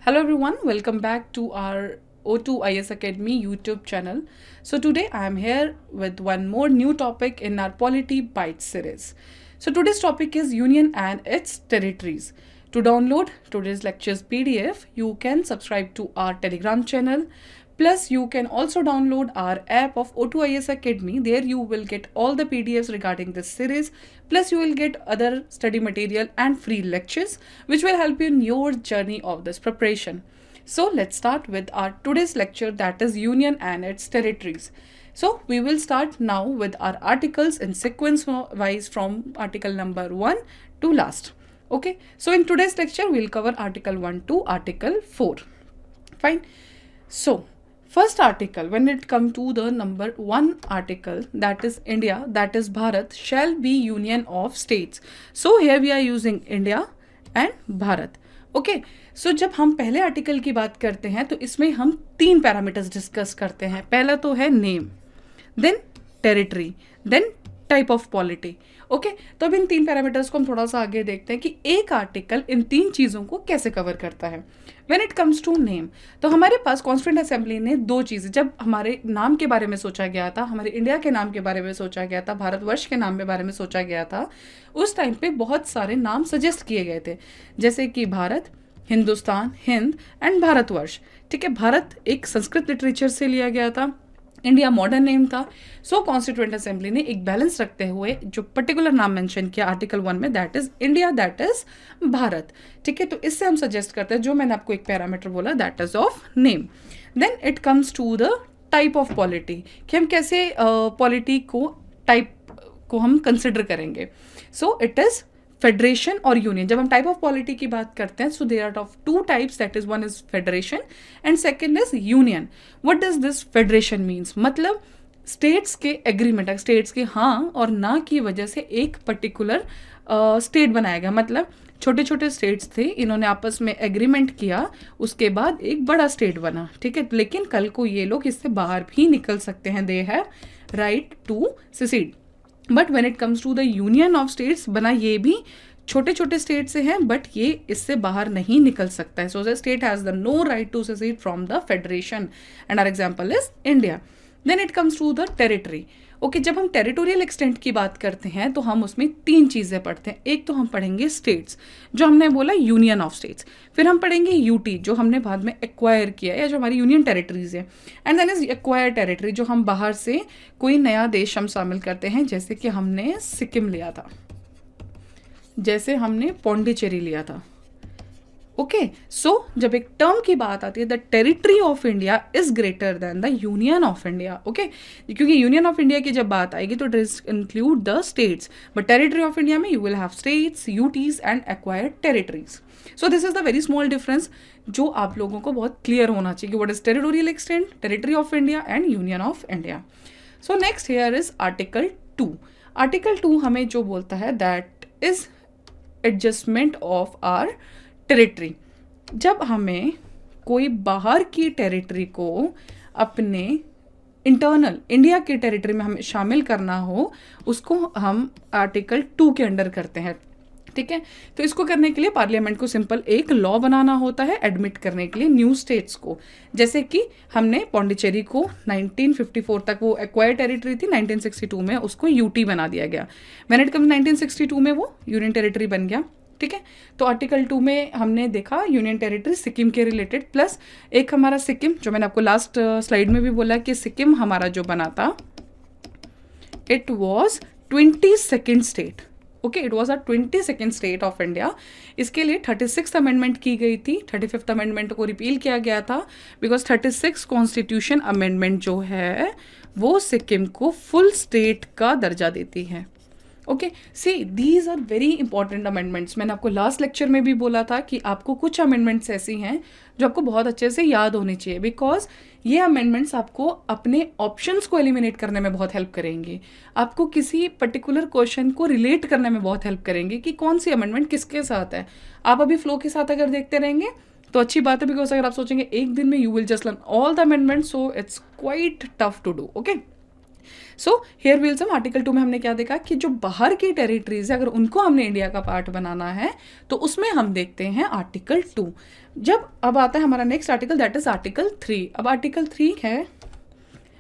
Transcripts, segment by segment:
Hello everyone, welcome back to our O2 IS Academy YouTube channel. So today I am here with one more new topic in our Polity Bytes series. So today's topic is Union and its territories. To download today's lectures PDF, you can subscribe to our Telegram channel. Plus, you can also download our app of O2 IS Academy. There you will get all the PDFs regarding this series. Plus, you will get other study material and free lectures, which will help you in your journey of this preparation. So, let's start with our today's lecture, that is Union and its territories. So, we will start now with our articles in sequence wise from article number 1 to last. Okay, so in today's lecture, we'll cover article 1 to article 4. Fine. So, first article, when it come to the number 1 article, that is India, that is Bharat, shall be union of states. So here we are using India and Bharat. Okay so जब हम पहले article की बात करते हैं तो इसमें हम 3 पैरामीटर्स डिस्कस करते हैं. पहला तो है name, then territory, then type of polity. Okay, तो अब इन 3 पैरामीटर्स को हम थोड़ा सा आगे देखते हैं कि एक आर्टिकल इन 3 चीज़ों को कैसे कवर करता है. When it comes to name, तो हमारे पास कॉन्स्टिट्यूएंट असेंबली ने 2 चीज़ें, जब हमारे नाम के बारे में सोचा गया था, हमारे इंडिया के नाम के बारे में सोचा गया था, भारतवर्ष के नाम के बारे में सोचा गया था, उस टाइम पे बहुत सारे नाम सजेस्ट किए गए थे, जैसे कि भारत, हिंदुस्तान, हिंद एंड भारतवर्ष. ठीक है, भारत एक संस्कृत लिटरेचर से लिया गया था, इंडिया मॉडर्न नेम था. सो कॉन्स्टिट्यूएंट असेंबली ने एक बैलेंस रखते हुए जो पर्टिकुलर नाम मेंशन किया आर्टिकल 1 में, that is India, that is Bharat. ठीक है, तो इससे हम सजेस्ट करते हैं, जो मैंने आपको एक पैरामीटर बोला, that is of name. Then it comes to the type of polity, कि हम कैसे पॉलिटी को टाइप को हम कंसिडर करेंगे. सो इट इज फेडरेशन और यूनियन. जब हम टाइप ऑफ पॉलिटी की बात करते हैं, so there are of 2 types, that is one is federation and second is union. What does this federation means, मतलब स्टेट्स के एग्रीमेंट, स्टेट्स के हाँ और ना की वजह से एक पर्टिकुलर स्टेट बनाया गया. मतलब छोटे छोटे स्टेट्स थे, इन्होंने आपस में एग्रीमेंट किया, उसके बाद एक बड़ा स्टेट बना. ठीक है, लेकिन कल को ये लोग इससे बाहर भी निकल सकते हैं, they have right to secede. But when it comes to the union of states, बना ये भी छोटे छोटे स्टेट से हैं, बट ये इससे बाहर नहीं निकल सकता है. So the state has the no right to secede from the federation and our example is India. Then it comes to the territory. Okay, जब हम टेरिटोरियल एक्सटेंट की बात करते हैं तो हम उसमें 3 चीज़ें पढ़ते हैं. एक तो हम पढ़ेंगे स्टेट्स, जो हमने बोला यूनियन ऑफ स्टेट्स. फिर हम पढ़ेंगे यूटी, जो हमने बाद में एक्वायर किया या जो हमारी यूनियन टेरिटरीज है. And then is acquire territory, जो हम बाहर से कोई नया देश हम शामिल करते हैं, जैसे कि हमने सिक्किम लिया था, जैसे हमने पौंडीचेरी लिया था. ओके, सो जब एक टर्म की बात आती है, the territory of India is greater than the union of India. Okay, क्योंकि यूनियन ऑफ इंडिया की जब बात आएगी तो it include the states, but territory of India में you will have states, UTs and acquired territories. So this is the very small difference जो आप लोगों को बहुत क्लियर होना चाहिए कि what is territorial extent, territory of India and union of India. So next here is article 2. Article 2 हमें जो बोलता है, that is adjustment of our territory. जब हमें कोई बाहर की टेरिटरी को अपने इंटरनल इंडिया की टेरिटरी में हमें शामिल करना हो, उसको हम आर्टिकल 2 के अंडर करते हैं. ठीक है, तो इसको करने के लिए पार्लियामेंट को सिंपल एक लॉ बनाना होता है एडमिट करने के लिए न्यू स्टेट्स को. जैसे कि हमने पौंडीचेरी को 1954 तक, वो एक्वायर टेरिटरी थी, 1962 में उसको यूटी बना दिया गया. व्हेन इट कम्स 1962 में वो यूनियन टेरिटरी बन गया. ठीक है, तो आर्टिकल 2 में हमने देखा यूनियन टेरिटरी सिक्किम के रिलेटेड, प्लस एक हमारा सिक्किम, जो मैंने आपको लास्ट स्लाइड में भी बोला कि सिक्किम हमारा जो बना था, it was 22nd state. Okay, it was a 22nd state of India. इसके लिए 36th अमेंडमेंट की गई थी, 35th अमेंडमेंट को रिपील किया गया था, बिकॉज 36 कॉन्स्टिट्यूशन अमेंडमेंट जो है वो सिक्किम को फुल स्टेट का दर्जा देती है. Okay, see these are very important amendments. मैंने आपको लास्ट लेक्चर में भी बोला था कि आपको कुछ अमेंडमेंट्स ऐसी हैं जो आपको बहुत अच्छे से याद होनी चाहिए, बिकॉज ये अमेंडमेंट्स आपको अपने ऑप्शंस को एलिमिनेट करने में बहुत हेल्प करेंगे, आपको किसी पर्टिकुलर क्वेश्चन को रिलेट करने में बहुत हेल्प करेंगे कि कौन सी अमेंडमेंट किसके साथ है. आप अभी फ्लो के साथ अगर देखते रहेंगे तो अच्छी बात है, बिकॉज अगर आप सोचेंगे एक दिन में you will just learn all the amendments, so it's quite tough to do. Okay, so here will some article 2 में हमने क्या देखा कि जो बाहर की टेरिटरीज है अगर उनको हमने इंडिया का पार्ट बनाना है तो उसमें हम देखते हैं आर्टिकल 2। जब अब आता है हमारा next article, that is article 3। अब आर्टिकल 3 है,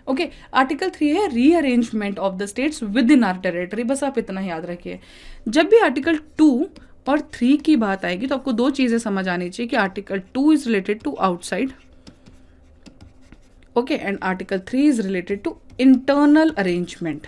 ओके, आर्टिकल 3 है rearrangement of the states with in are territory. बस आप इतना याद रखिए। जब भी आर्टिकल 2 और 3 की बात आएगी तो आपको दो चीजें समझ आनी चाहिए कि article 2 is related to outside, okay, and article 3 is related to internal arrangement.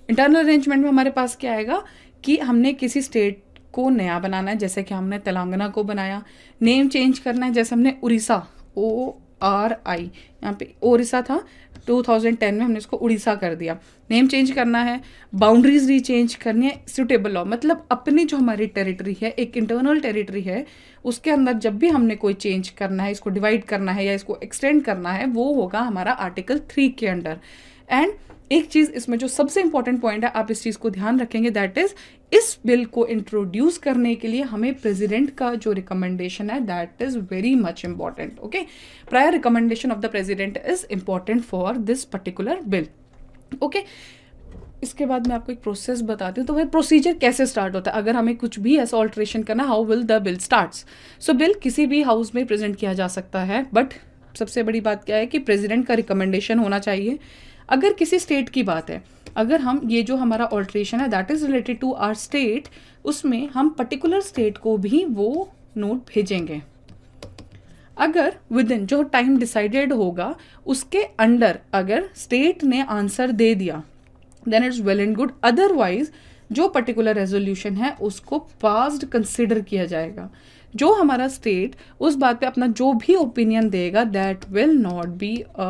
Internal arrangement में हमारे पास क्या आएगा कि हमने किसी स्टेट को नया बनाना है, जैसे कि हमने तेलंगाना को बनाया। नेम चेंज करना है, जैसे हमने उड़ीसा, ORI, यहाँ पे ओडिशा था, 2010 में हमने इसको उड़ीसा कर दिया। नेम चेंज करना है, बाउंड्रीज रीचेंज करनी है, सुटेबल लॉ, मतलब अपनी जो हमारी टेरिटरी है, एक इंटरनल टेरिटरी है, उसके अंदर जब भी हमने कोई चेंज करना है, इसको डिवाइड करना है या इसको एक्सटेंड करना है, वो होगा हमारा आर्टिकल 3 के अंडर। एंड एक चीज इसमें जो सबसे इंपॉर्टेंट पॉइंट है, आप इस चीज को ध्यान रखेंगे, दैट इज इस बिल को इंट्रोड्यूस करने के लिए हमें प्रेसिडेंट का जो रिकमेंडेशन है that is very much important. Okay, prior recommendation of the president is important for this particular bill. Okay, इसके बाद मैं आपको एक प्रोसेस बताती हूँ। तो वह प्रोसीजर कैसे स्टार्ट होता है अगर हमें कुछ भी ऐसा ऑल्ट्रेशन करना, how will the bill starts. So bill किसी भी हाउस में प्रेजेंट किया जा सकता है, बट सबसे बड़ी बात क्या है कि प्रेसिडेंट का रिकमेंडेशन होना चाहिए। अगर किसी स्टेट की बात है, अगर हम ये जो हमारा ऑल्ट्रेशन है that is related to our state, उसमें हम पर्टिकुलर स्टेट को भी वो नोट भेजेंगे। अगर विद इन जो टाइम डिसाइडेड होगा उसके अंडर अगर स्टेट ने आंसर दे दिया then it's well and good, otherwise जो पर्टिकुलर रेजोल्यूशन है उसको पास्ड कंसिडर किया जाएगा। जो हमारा स्टेट उस बात पे अपना जो भी ओपिनियन देगा that will not be a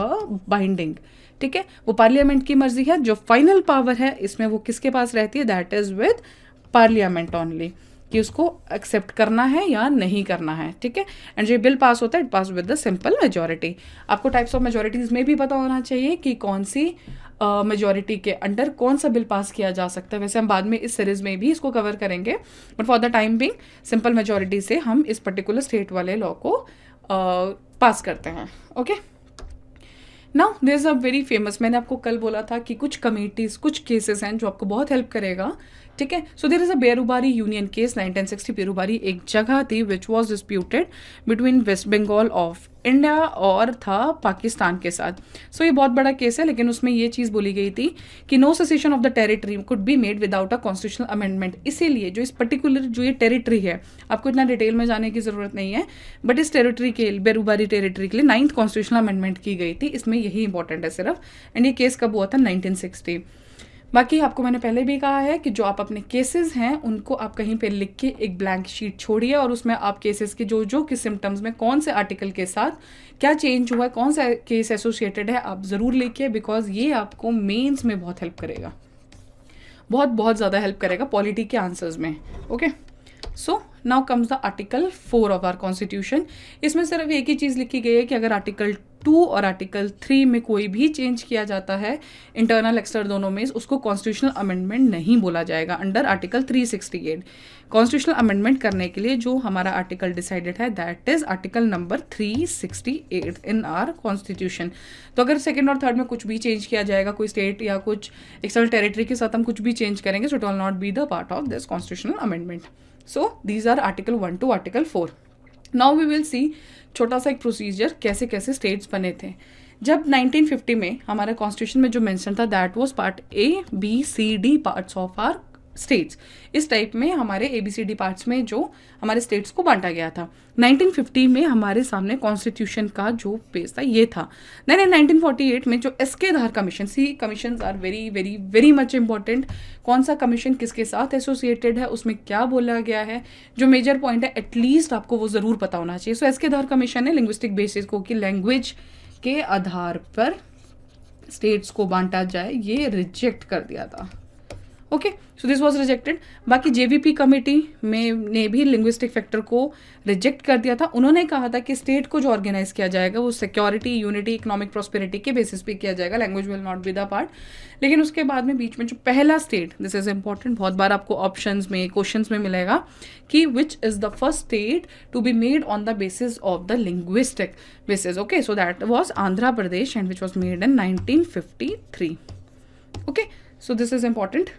binding. ठीक है, वो पार्लियामेंट की मर्जी है। जो फाइनल पावर है इसमें वो किसके पास रहती है, that is with parliament only, कि उसको एक्सेप्ट करना है या नहीं करना है। ठीक है, एंड जो बिल पास होता है it pass with the simple majority. आपको टाइप्स ऑफ मेजोरिटीज में भी पता होना चाहिए कि कौन सी मेजोरिटी के अंडर कौन सा बिल पास किया जा सकता है। वैसे हम बाद में इस सीरीज में भी इसको कवर करेंगे, but for the time being simple majority से हम इस पर्टिकुलर स्टेट वाले लॉ को पास करते हैं। Okay, now there is a very famous, मैंने आपको कल बोला था कि कुछ कमिटीज, कुछ केसेस हैं जो आपको बहुत हेल्प करेगा। ठीक है, so there is a Berubari union case 1960। Berubari एक जगह थी which was disputed between West Bengal of India और था पाकिस्तान के साथ। सो ये बहुत बड़ा केस है, लेकिन उसमें ये चीज़ बोली गई थी कि no cession of the territory could be made without a constitutional amendment. इसीलिए जो इस पर्टिकुलर जो ये टेरिटरी है, आपको इतना डिटेल में जाने की जरूरत नहीं है, बट इस टेरिटरी के बेरुबारी टेरिटरी के लिए 9th कॉन्स्टिट्यूशनल अमेंडमेंट की गई थी। इसमें यही इंपॉर्टेंट है सिर्फ। एंड ये केस कब हुआ था, 1960। बाकी आपको मैंने पहले भी कहा है कि जो आप अपने केसेस हैं उनको आप कहीं पे लिख के एक ब्लैंक शीट छोड़िए और उसमें आप केसेस के जो जो किस सिम्टम्स में कौन से आर्टिकल के साथ क्या चेंज हुआ है, कौन सा केस एसोसिएटेड है, आप ज़रूर लिखिए, बिकॉज ये आपको मेंस में बहुत हेल्प करेगा, बहुत बहुत ज़्यादा हेल्प करेगा पॉलिटी के आंसर्स में। Okay, so now comes the article 4 of our constitution. इसमें सिर्फ एक ही चीज़ लिखी गई है कि अगर आर्टिकल 2 और आर्टिकल 3 में कोई भी चेंज किया जाता है इंटरनल एक्सटर्नल दोनों में, उसको कॉन्स्टिट्यूशनल अमेंडमेंट नहीं बोला जाएगा अंडर आर्टिकल 368। कॉन्स्टिट्यूशनल अमेंडमेंट करने के लिए जो हमारा आर्टिकल डिसाइडेड है that is article number 368 in our constitution. तो अगर सेकेंड और थर्ड में कुछ भी चेंज किया जाएगा, कोई स्टेट या कुछ एक्सटर्नल टेरिटरी के साथ हम कुछ भी चेंज करेंगे, so it will not be the part of this constitutional amendment. So these are article 1 to article 4। Now we will see छोटा सा एक प्रोसीजर कैसे कैसे स्टेट्स बने थे। जब 1950 में हमारे कॉन्स्टिट्यूशन में जो मेंशन था that was part ABCD parts of our states. इस टाइप में हमारे ABCD पार्ट्स में जो हमारे स्टेट्स को बांटा गया था। 1950 में हमारे सामने कॉन्स्टिट्यूशन का जो पेज था ये था। देन इन 1948 में जो SK Dhar commission, see commissions are very very very much important. कौन सा कमीशन किसके साथ एसोसिएटेड है, उसमें क्या बोला गया है, जो मेजर पॉइंट है एटलीस्ट आपको वो ज़रूर पता होना चाहिए। सो SK धार कमीशन ने लिंग्विस्टिक बेसिस को कि लैंग्वेज के आधार पर स्टेट्स को बांटा जाए, ये रिजेक्ट कर दिया था। Okay, so this was rejected. बाकी JVP कमेटी में ने भी लिंग्विस्टिक फैक्टर को रिजेक्ट कर दिया था। उन्होंने कहा था कि स्टेट को जो ऑर्गेनाइज किया जाएगा वो सिक्योरिटी, यूनिटी, इकोनॉमिक प्रॉस्पेरिटी के बेसिस पे किया जाएगा, language will not be the part. लेकिन उसके बाद में बीच में जो पहला स्टेट, दिस इज इंपॉर्टेंट, बहुत बार आपको ऑप्शंस में, क्वेश्चंस में मिलेगा कि which is the first state to be made on the basis of the linguistic basis. Okay, so that was Andhra Pradesh and which was made in 1953। Okay, so this is important.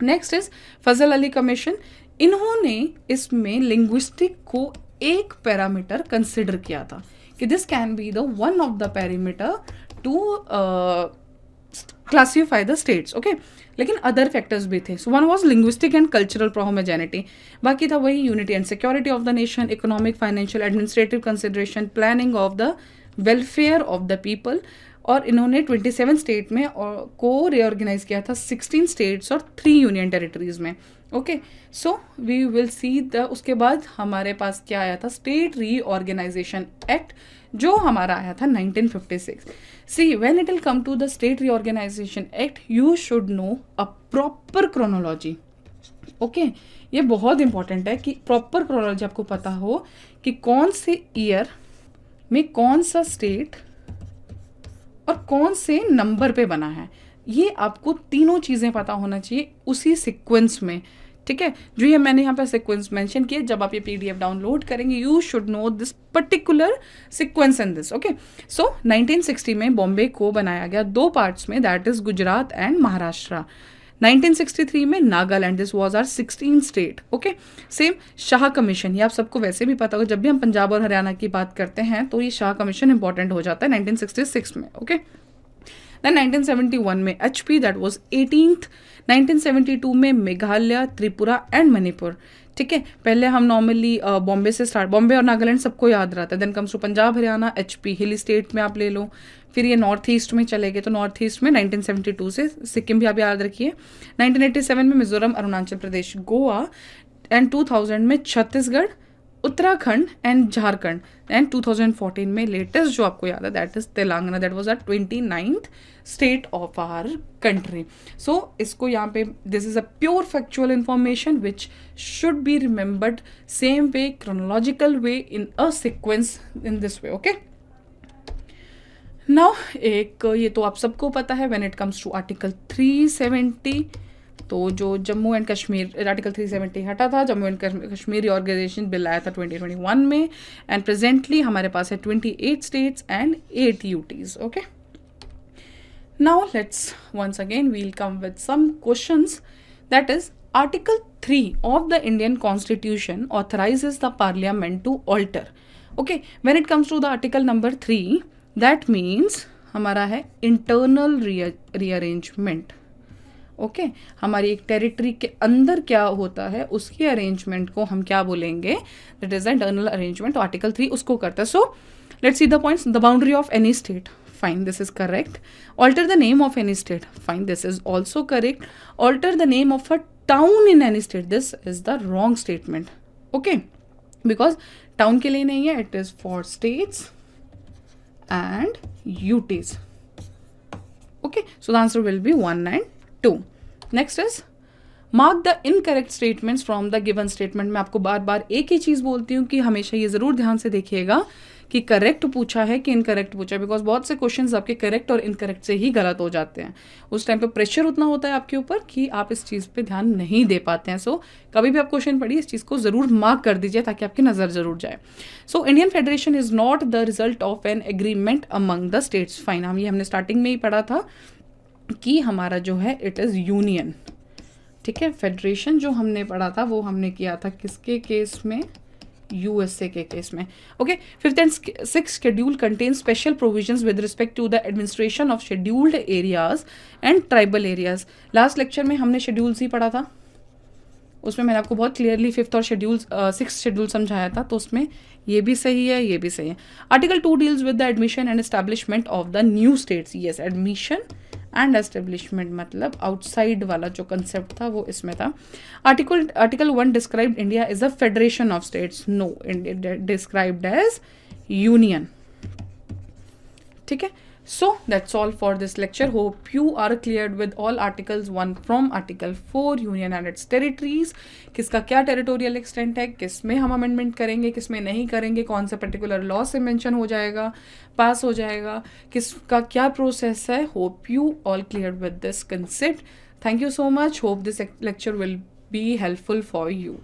Next is Fazal Ali commission. इन्होंने इसमें linguistic को एक parameter consider किया था कि this can be the one of the parameter to classify the states. Okay, लेकिन other factors भी थे. So one was linguistic and cultural homogeneity. बाकी था वही unity and security of the nation, economic, financial, administrative consideration, planning of the welfare of the people. और इन्होंने 27 state में को रीऑर्गेनाइज किया था 16 स्टेट्स और 3 यूनियन टेरिटरीज में. Okay, so we will see the. उसके बाद हमारे पास क्या आया था, स्टेट रीऑर्गेनाइजेशन एक्ट, जो हमारा आया था 1956. See when it will come to the state reorganisation act, you should know a proper chronology. Okay, ये बहुत इंपॉर्टेंट है कि प्रॉपर क्रोनोलॉजी आपको पता हो कि कौन से ईयर में कौन सा स्टेट और कौन से नंबर पे बना है. ये आपको तीनों चीज़ें पता होना चाहिए उसी सीक्वेंस में. ठीक है, जो ये मैंने यहाँ पे सीक्वेंस मेंशन किया, जब आप ये PDF डाउनलोड करेंगे you should know this particular sequence in this. Okay, so 1960 में बॉम्बे को बनाया गया 2 पार्ट्स में, that is Gujarat and Maharashtra. 1963 में Nagaland, this was our 16 state. Okay, same Shah commission, ये आप सबको वैसे भी पता होगा, जब भी हम पंजाब और हरियाणा की बात करते हैं तो ये शाह कमीशन इंपॉर्टेंट हो जाता है 1966 में. ओके, देन 1971 में HP, दैट वाज 18th. 1972 में मेघालय, त्रिपुरा एंड मणिपुर. ठीक है, पहले हम नॉर्मली बॉम्बे से स्टार्ट, बॉम्बे और नागालैंड सबको याद रहता है. Then comes to Punjab, Haryana, HP, hilly state में आप ले लो. फिर ये नॉर्थ ईस्ट में चले गए, तो नॉर्थ ईस्ट में 1972 से सिक्किम भी आप याद रखिए. 1987 में मिजोरम, अरुणाचल प्रदेश, गोवा. एंड 2000 में छत्तीसगढ़, उत्तराखंड एंड झारखंड. एंड 2014 में लेटेस्ट जो आपको याद है, that is Telangana, that was our 29th state of our country. So इसको यहाँ पे, this is a pure factual information which should be remembered same way, chronological way, in a sequence, in this way. Okay, now एक ये तो आप सबको पता है. When it comes to article 370, तो जो जम्मू एंड कश्मीर, आर्टिकल 370 हटा था, Jammu and Kashmir organisation bill आया था 2021 में. एंड प्रेजेंटली हमारे पास है 28 states and 8 UTs. Okay, now let's once again we'll come with some questions. That is article 3 of the Indian constitution authorises the parliament to alter. Okay, when it comes to the article number 3, that means हमारा है internal rearrangement. Okay, हमारी एक territory के अंदर क्या होता है उसकी अरेंजमेंट को हम क्या बोलेंगे, that is internal arrangement. Article 3 उसको करता है. So let's see the points. The boundary of any state, fine, this is correct. Alter the name of any state, fine, this is also correct. Alter the name of a town in any state, this is the wrong statement. Okay, because town के लिए नहीं है, it is for states and UTs. Okay, so the answer will be 1 and 2. Next is mark the incorrect statements from the given statement. मैं आपको बार बार एक ही चीज़ बोलती हूँ कि हमेशा ये ज़रूर ध्यान से देखिएगा कि करेक्ट पूछा है कि इनकरेक्ट पूछा है, बिकॉज बहुत से क्वेश्चंस आपके करेक्ट और इनकरेक्ट से ही गलत हो जाते हैं. उस टाइम पे प्रेशर उतना होता है आपके ऊपर कि आप इस चीज़ पे ध्यान नहीं दे पाते हैं. सो कभी भी आप क्वेश्चन पढ़िए, इस चीज़ को ज़रूर मार्क कर दीजिए ताकि आपकी नज़र ज़रूर जाए. So Indian federation is not the result of an agreement among the states. Fine, हम ये हमने स्टार्टिंग में ही पढ़ा था कि हमारा जो है इट इज़ यूनियन. ठीक है, फेडरेशन जो हमने पढ़ा था वो हमने किया था किसके केस में, USA के केस में. Okay, 5th and 6th schedule contain special provisions with respect to the administration of scheduled areas and tribal areas. Last lecture में हमने शेड्यूल्स ही पढ़ा था, उसमें मैंने आपको बहुत क्लियरली 5th और 6th शेड्यूल समझाया था, तो उसमें ये भी सही है, ये भी सही है. Article 2 deals with the admission and establishment of the new states. Yes, admission and establishment मतलब आउटसाइड वाला जो कंसेप्ट था वो इसमें था. Article 1 described India is a federation of states. No, India described as union. ठीक है, so that's all for this lecture. Hope you are cleared with all articles 1 from article 4 union and its territories. किसका क्या territorial extent है, किस में हम amendment करेंगे, किस में नहीं करेंगे, कौन सा पर्टिकुलर लॉ से मेंशन हो जाएगा, पास हो जाएगा, किसका क्या प्रोसेस है. Hope you all clear with this concept. Thank you so much. Hope this lecture will be helpful for you.